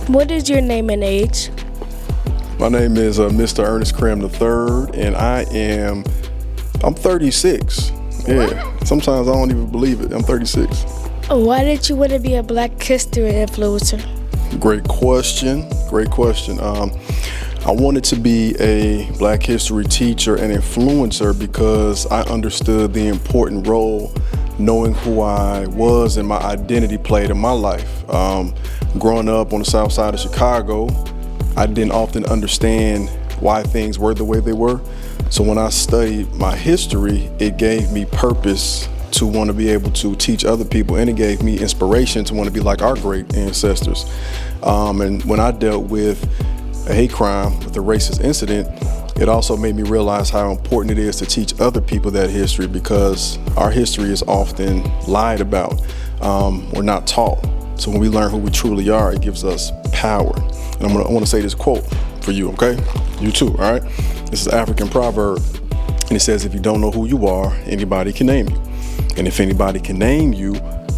What is your name and age? My name is Mr. Ernest Cram III, and I'm 36. Yeah, sometimes I don't even believe it. I'm 36. Why did you want to be a Black history influencer? Great question. I wanted to be a Black history teacher and influencer because I understood the important role knowing who I was and my identity played in my life. Growing up on the south side of Chicago, I didn't often understand why things were the way they were. So when I studied my history, it gave me purpose to want to be able to teach other people, and it gave me inspiration to want to be like our great ancestors. And when I dealt with a hate crime, with a racist incident, it also made me realize how important it is to teach other people that history, because our history is often lied about. We're not taught. So when we learn who we truly are, it gives us power. And I want to say this quote for you, okay? You too, all right? This is an African proverb, and it says, if you don't know who you are, anybody can name you. And if anybody can name you,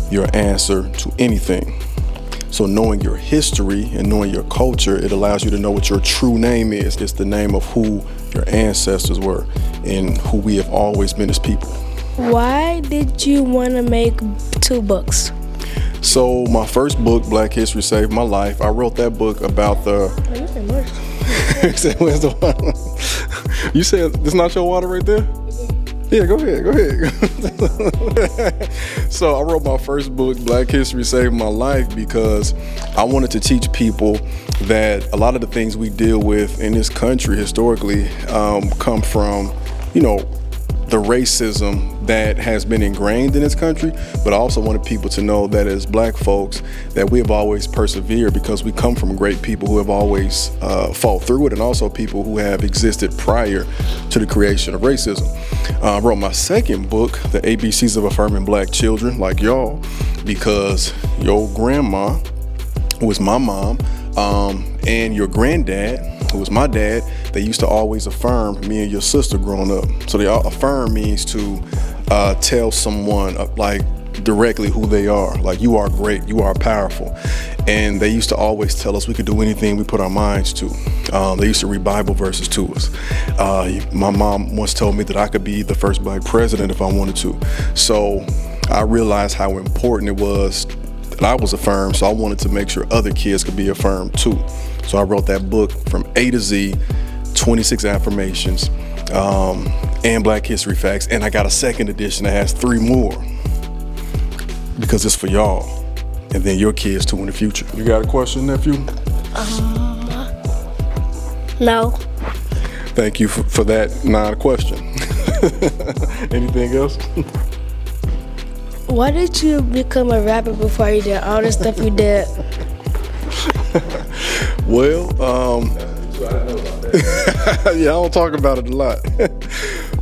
you're an answer to anything. So knowing your history and knowing your culture, it allows you to know what your true name is. It's the name of who your ancestors were and who we have always been as people. Why did you want to make 2 books? So my first book, Black History Saved My Life, I wrote that book about the... Oh, you said more. Where's the water? You said it's not your water right there? Yeah, go ahead. So I wrote my first book, Black History Saved My Life, because I wanted to teach people that a lot of the things we deal with in this country historically come from, the racism that has been ingrained in this country. But I also wanted people to know that as Black folks, that we have always persevered because we come from great people who have always fought through it, and also people who have existed prior to the creation of racism. I wrote my second book, The ABCs of Affirming Black Children, like y'all, because your grandma, who was my mom, and your granddad, who was my dad, they used to always affirm me and your sister growing up. So they all affirm means to tell someone like directly who they are. Like, you are great, you are powerful. And they used to always tell us we could do anything we put our minds to. They used to read Bible verses to us. My mom once told me that I could be the first Black president if I wanted to. So I realized how important it was that I was affirmed, so I wanted to make sure other kids could be affirmed too. So I wrote that book from A to Z, 26 affirmations, and Black history facts. And I got a second edition that has 3 more, because it's for y'all and then your kids too in the future. You got a question, nephew? No. Thank you for that non-question. Anything else? Why did you become a rapper before you did all the stuff you did? Well, yeah, I don't talk about it a lot.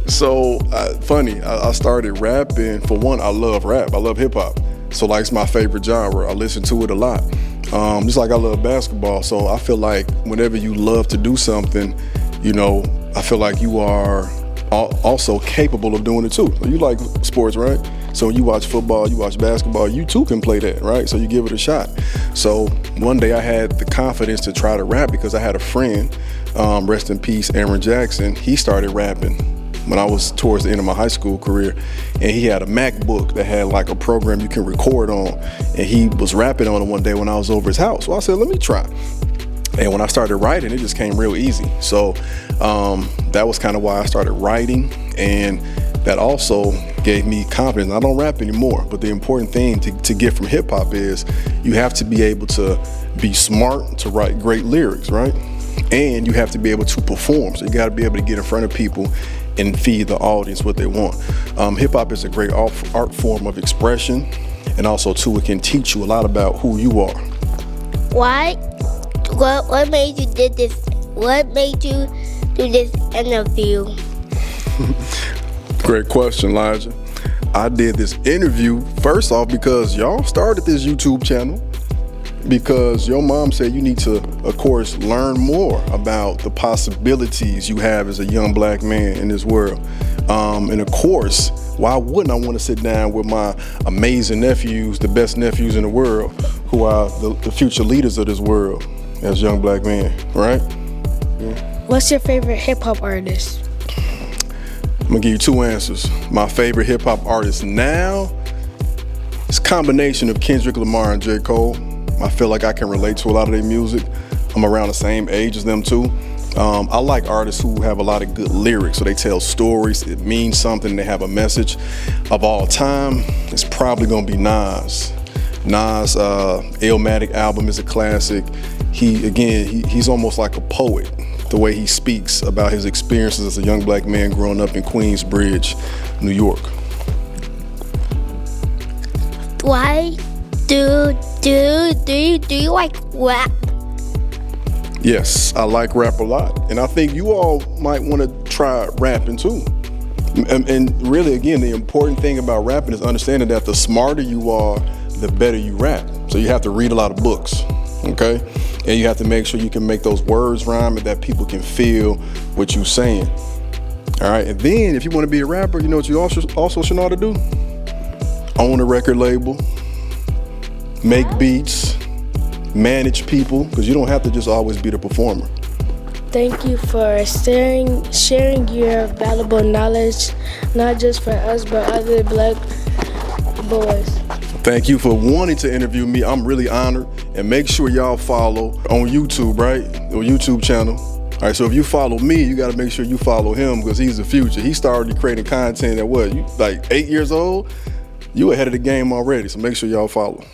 So, funny, I started rapping. For one, I love rap. I love hip hop. So, like, it's my favorite genre. I listen to it a lot. Just like I love basketball. So I feel like whenever you love to do something, I feel like you are also capable of doing it too. You like sports, right? So when you watch football, you watch basketball, you too can play that, right? So you give it a shot. So one day I had the confidence to try to rap because I had a friend, rest in peace, Aaron Jackson. He started rapping when I was towards the end of my high school career, and he had a MacBook that had like a program you can record on, and he was rapping on it one day when I was over his house. So I said, let me try. And when I started writing, it just came real easy. So that was kind of why I started writing, and that also gave me confidence. I don't rap anymore, but the important thing to get from hip hop is you have to be able to be smart to write great lyrics, right? And you have to be able to perform. So you got to be able to get in front of people and feed the audience what they want. Hip hop is a great art form of expression, and also too, it can teach you a lot about who you are. Why? What made you did this? What made you do this interview? Great question, Elijah. I did this interview first off because y'all started this YouTube channel, because your mom said you need to, of course, learn more about the possibilities you have as a young black man in this world. And of course, why wouldn't I want to sit down with my amazing nephews, the best nephews in the world, who are the future leaders of this world as young black men, right? What's your favorite hip hop artist? I'm gonna give you two answers. My favorite hip hop artist now is a combination of Kendrick Lamar and J. Cole. I feel like I can relate to a lot of their music. I'm around the same age as them too. I like artists who have a lot of good lyrics, so they tell stories, it means something, they have a message. Of all time, it's probably gonna be Nas. Nas' Illmatic album is a classic. He's almost like a poet, the way he speaks about his experiences as a young black man growing up in Queensbridge, New York. Why do you like rap? Yes, I like rap a lot, and I think you all might want to try rapping too. And really, again, the important thing about rapping is understanding that the smarter you are, the better you rap. So you have to read a lot of books, okay? And you have to make sure you can make those words rhyme and that people can feel what you're saying. All right, and then if you want to be a rapper, you know what you also should know how to do? Own a record label, make beats, manage people, because you don't have to just always be the performer. Thank you for sharing your valuable knowledge, not just for us, but other black boys. Thank you for wanting to interview me. I'm really honored. And make sure y'all follow on YouTube, right? On YouTube channel. All right, so if you follow me, you got to make sure you follow him because he's the future. He started creating content at what? You like 8 years old? You ahead of the game already, so make sure y'all follow.